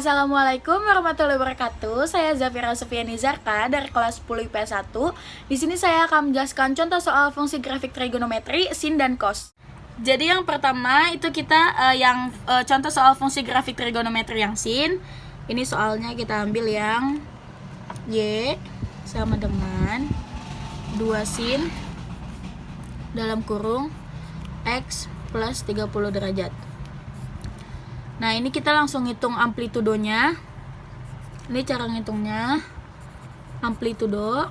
Assalamualaikum warahmatullahi wabarakatuh. Saya Zafira Sufiani Zarka dari kelas 10 IPS 1. Di sini saya akan menjelaskan contoh soal fungsi grafik trigonometri, sin dan cos. Jadi yang pertama itu kita contoh soal fungsi grafik trigonometri yang sin. Ini soalnya kita ambil yang Y sama dengan 2 sin dalam kurung X plus 30 derajat. Nah, ini kita langsung hitung amplitudonya. Ini cara ngitungnya. Amplitudo.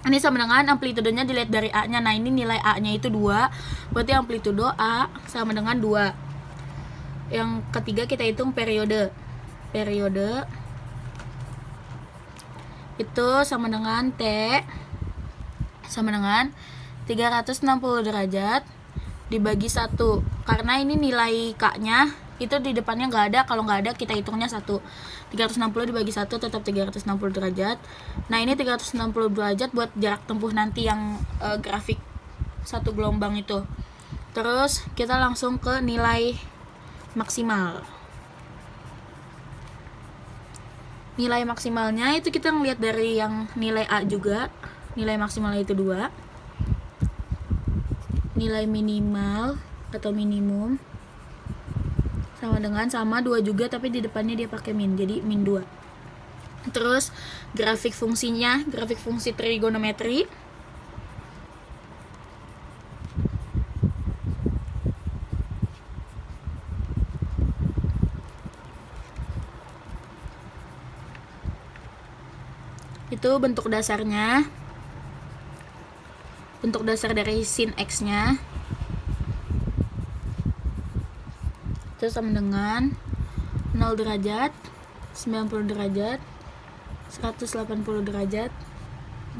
Ini sama dengan amplitudonya dilihat dari A-nya. Nah, ini nilai A-nya itu 2. Berarti amplitudo A sama dengan 2. Yang ketiga kita hitung periode. Periode itu sama dengan T sama dengan 360 derajat dibagi 1, karena ini nilai K-nya itu di depannya nggak ada. Kalau nggak ada kita hitungnya 1. 360 dibagi 1 tetap 360 derajat. Nah, ini 360 derajat buat jarak tempuh nanti yang grafik satu gelombang itu. Terus kita langsung ke nilai maksimal. Nilai maksimalnya itu kita ngelihat dari yang nilai A juga. Nilai maksimalnya itu 2. Nilai minimal atau minimum sama 2 juga, tapi di depannya dia pakai min, jadi min 2. Terus grafik fungsinya, grafik fungsi trigonometri. Itu bentuk dasarnya. Bentuk dasar dari sin X-nya itu sama dengan 0 derajat, 90 derajat, 180 derajat,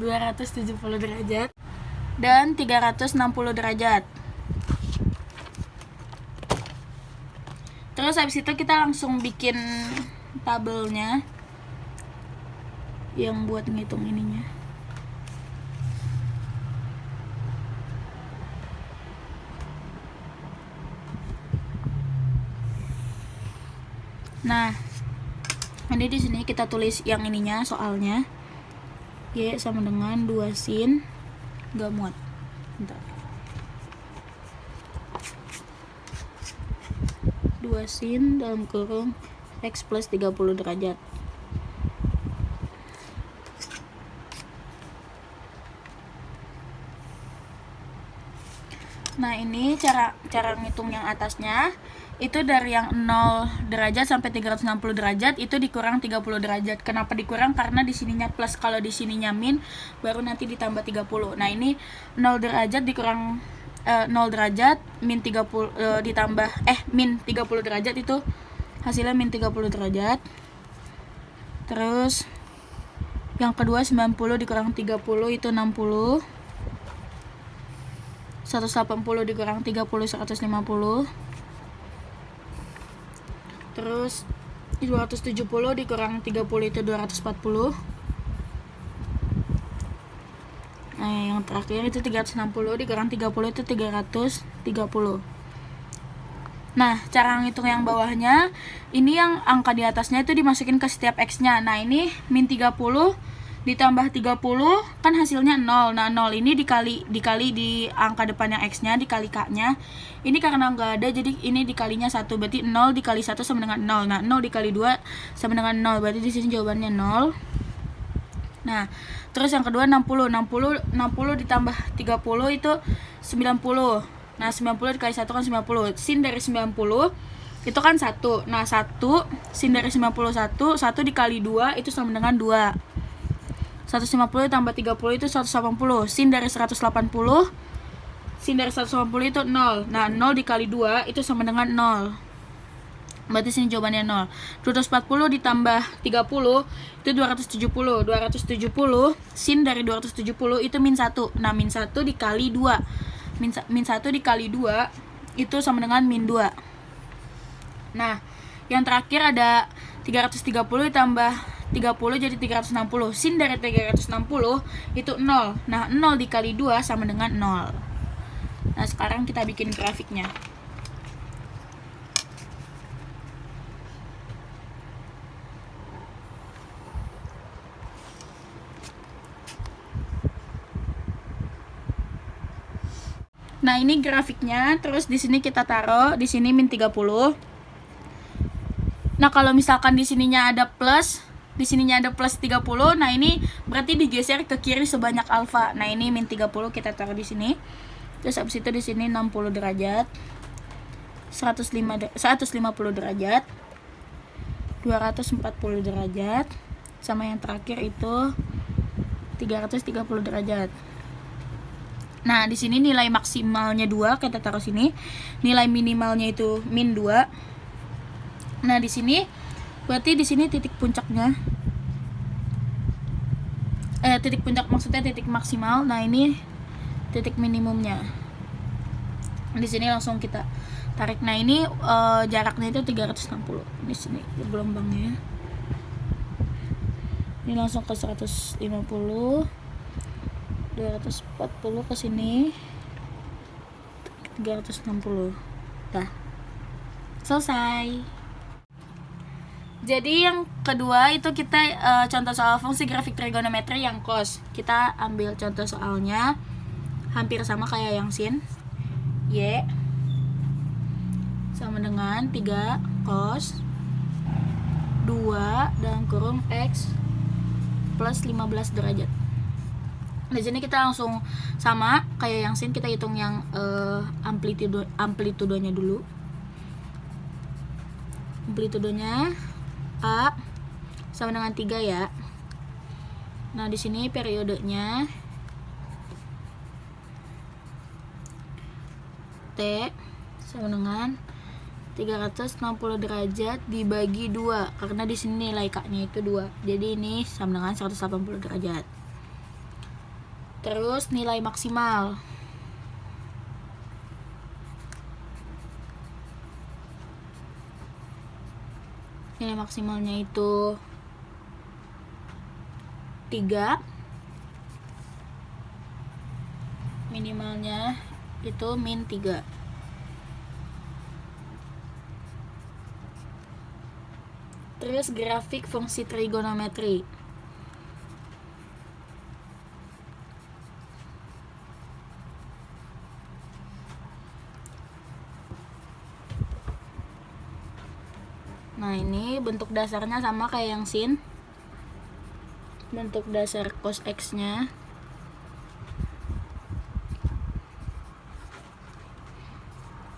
270 derajat, dan 360 derajat. Terus habis itu kita langsung bikin tabelnya yang buat ngitung ininya. Nah, ini di sini kita tulis yang ininya soalnya. Y sama dengan 2 sin, gak muat. Bentar. 2 sin dalam kurung X plus 30 derajat. Nah, ini cara ngitung yang atasnya. Itu dari yang 0 derajat sampai 360 derajat itu dikurang 30 derajat. Kenapa dikurang? Karena di sininya plus, kalau di sininya min, baru nanti ditambah 30. Nah, ini 0 derajat dikurang 0 derajat min 30 ditambah min 30 derajat itu hasilnya min 30 derajat. Terus yang kedua 90 dikurang 30 itu 60. 180 dikurang 30 150. Terus 270 dikurang 30 itu 240. Nah, yang terakhir itu 360 dikurang 30 itu 330. Nah, cara ngitung yang bawahnya, ini yang angka di atasnya itu dimasukin ke setiap X-nya. Nah, ini min 30 ditambah 30 kan hasilnya 0. Nah, 0 ini dikali di angka depannya X-nya, dikali K-nya. Ini karena nggak ada, jadi ini dikalinya 1. Berarti 0 dikali 1 sama dengan 0. Nah, 0 dikali 2 sama dengan 0. Berarti di sini jawabannya 0. Nah, terus yang kedua 60 ditambah 30 itu 90. Nah, 90 dikali 1 kan 90. Sin dari 90 itu kan 1. Nah, 1 sin dari 91, 1 dikali 2 itu sama dengan 2. 150 tambah 30 itu 180. Sin dari 180, sin dari 180 itu 0. Nah, 0 dikali 2 itu sama dengan 0. Berarti sini jawabannya 0. 240 ditambah 30 itu 270. 270 sin dari 270 itu min 1. Nah, min 1 dikali 2. Min 1 dikali 2 itu sama dengan min 2. Nah, yang terakhir ada 330 ditambah 30 jadi 360. Sin dari 360 itu 0. Nah, 0 dikali 2 sama dengan 0. Nah, sekarang kita bikin grafiknya. Nah, ini grafiknya. Terus di sini kita taruh di sini min 30. Nah, kalau misalkan di sininya ada plus, di sininya ada plus 30, nah ini berarti digeser ke kiri sebanyak alfa. Nah, ini min 30 kita taruh di sini. Terus habis itu di sini 60 derajat. 150 derajat. 240 derajat. Sama yang terakhir itu 330 derajat. Nah, di sini nilai maksimalnya 2, kita taruh sini. Nilai minimalnya itu min 2. Nah, di sini berarti di sini titik puncaknya. Titik puncak maksudnya titik maksimal. Nah, ini titik minimumnya. Di sini langsung kita tarik. Nah, ini jaraknya itu 360. Di sini gelombangnya. Ini langsung ke 150. 240 ke sini 360. Dah. Selesai. Jadi yang kedua itu kita contoh soal fungsi grafik trigonometri yang cos. Kita ambil contoh soalnya hampir sama kayak yang sin. Y sama dengan 3 cos 2 dalam kurung X plus 15 derajat. Di sini kita langsung sama kayak yang sin, kita hitung yang amplitudenya dulu. Amplitudenya A sama dengan 3 ya. Nah, di sini periodenya T sama dengan 360 derajat dibagi 2 karena di sini nilai K-nya itu 2. Jadi ini sama dengan 180 derajat. Terus nilai maksimal. Nilai maksimalnya itu 3. Minimalnya itu min 3. Terus grafik fungsi trigonometri. Nah, ini bentuk dasarnya sama kayak yang sin. Bentuk dasar cos X-nya.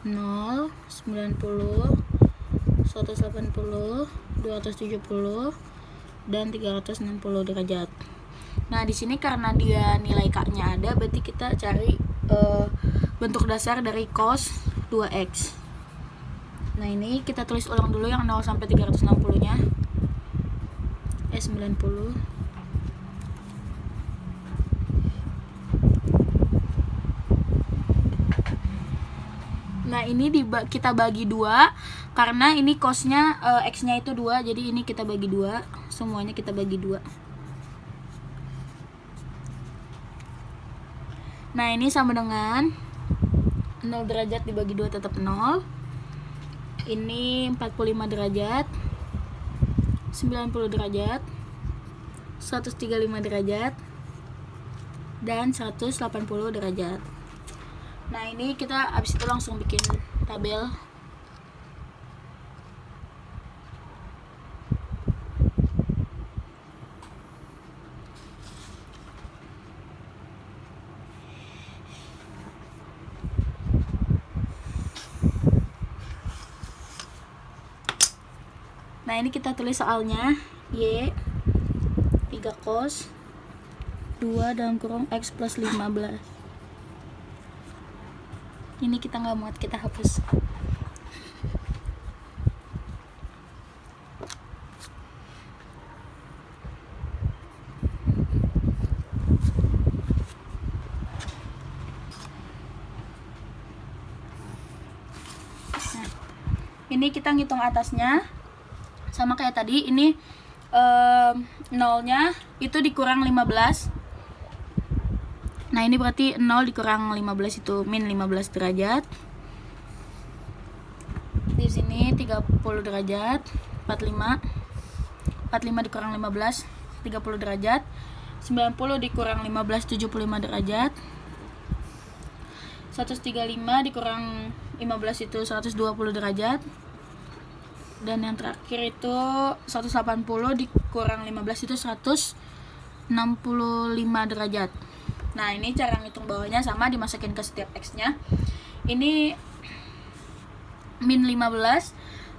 Nol, 90, 180, 270, dan 360 derajat. Nah, di sini karena dia nilai K-nya ada, berarti kita cari bentuk dasar dari cos 2X. Nah, ini kita tulis ulang dulu yang 0 sampai 360-nya. 90. Nah, ini kita bagi 2 karena ini cosnya X-nya itu 2, jadi ini kita bagi 2. Semuanya kita bagi 2. Nah, ini sama dengan 0 derajat dibagi 2 tetap 0. Ini 45 derajat, 90 derajat, 135 derajat, dan 180 derajat. Nah, ini kita abis itu langsung bikin tabel. Nah, ini kita tulis soalnya. Y 3 cos 2 dalam kurung X plus 15. Ini kita nggak muat, kita hapus. Nah, ini kita ngitung atasnya sama kayak tadi. Ini nolnya itu dikurang 15. Nah, ini berarti 0 dikurang 15 itu min 15 derajat. Di sini 30 derajat, 45. 45 dikurang 15, 30 derajat. 90 dikurang 15, 75 derajat. 135 dikurang 15 itu 120 derajat. Dan yang terakhir itu 180 dikurang 15 itu 165 derajat. Nah, ini cara ngitung bawahnya sama, dimasukin ke setiap X-nya. Ini min 15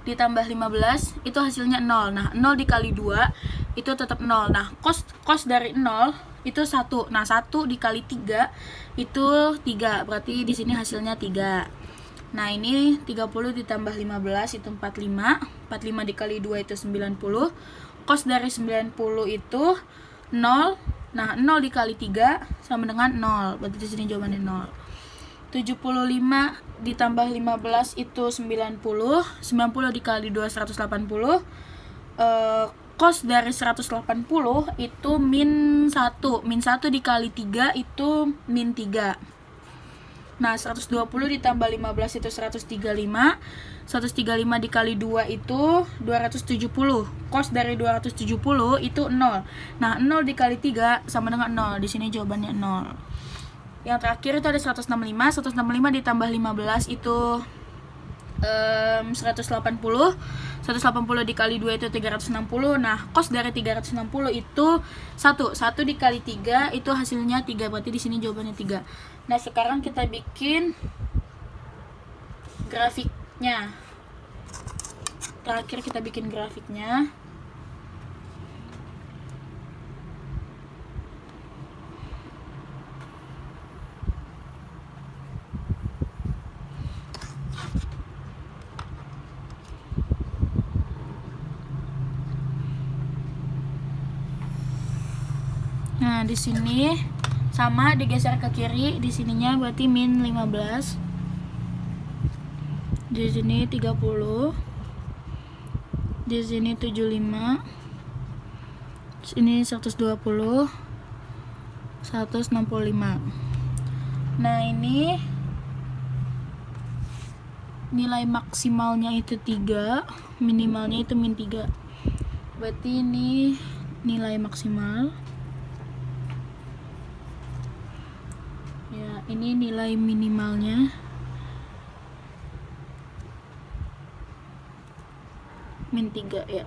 ditambah 15 itu hasilnya 0. Nah, 0 dikali 2 itu tetap 0. Nah, cos dari 0 itu 1. Nah, 1 dikali 3 itu 3. Berarti di sini hasilnya 3. Nah, ini 30 ditambah 15 itu 45. 45 dikali 2 itu 90. Cos dari 90 itu 0. Nah, 0 dikali 3 sama dengan 0. Berarti di sini jawabannya 0. 75 ditambah 15 itu 90. 90 dikali 2 180. Cos dari 180 itu min 1. Min 1 dikali 3 itu min 3. Nah, 120 ditambah 15 itu 135. 135 dikali 2 itu 270. Cos dari 270 itu 0. Nah, 0 dikali 3 sama dengan 0. Di sini jawabannya 0. Yang terakhir itu ada 165. 165 ditambah 15 itu 180. 180 dikali 2 itu 360. Nah, cos dari 360 itu 1. 1 dikali 3 itu hasilnya 3. Berarti di sini jawabannya 3. Nah, sekarang kita bikin grafiknya. Terakhir kita bikin grafiknya. Nah, di sini sama digeser ke kiri, di sininya berarti min 15. Di sini 30. Di sini 75. Sini 120. 165. Nah, ini nilai maksimalnya itu 3, minimalnya itu min 3. Berarti ini nilai maksimal. Ya, ini nilai minimalnya. Min 3 ya.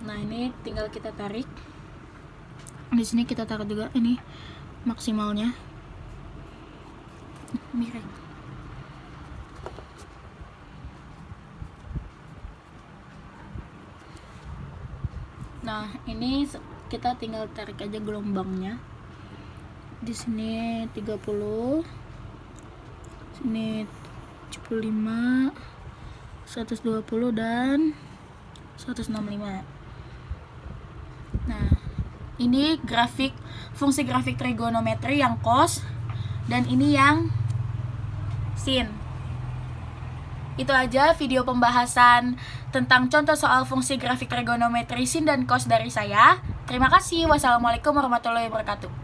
Nah, ini tinggal kita tarik. Di sini kita taruh juga ini maksimalnya. Miring. Nah, ini kita tinggal tarik aja gelombangnya. Di sini 30. Sini 75, 120 dan 165. Nah, ini grafik fungsi grafik trigonometri yang cos dan ini yang sin. Itu aja video pembahasan tentang contoh soal fungsi grafik trigonometri sin dan cos dari saya. Terima kasih. Wassalamualaikum warahmatullahi wabarakatuh.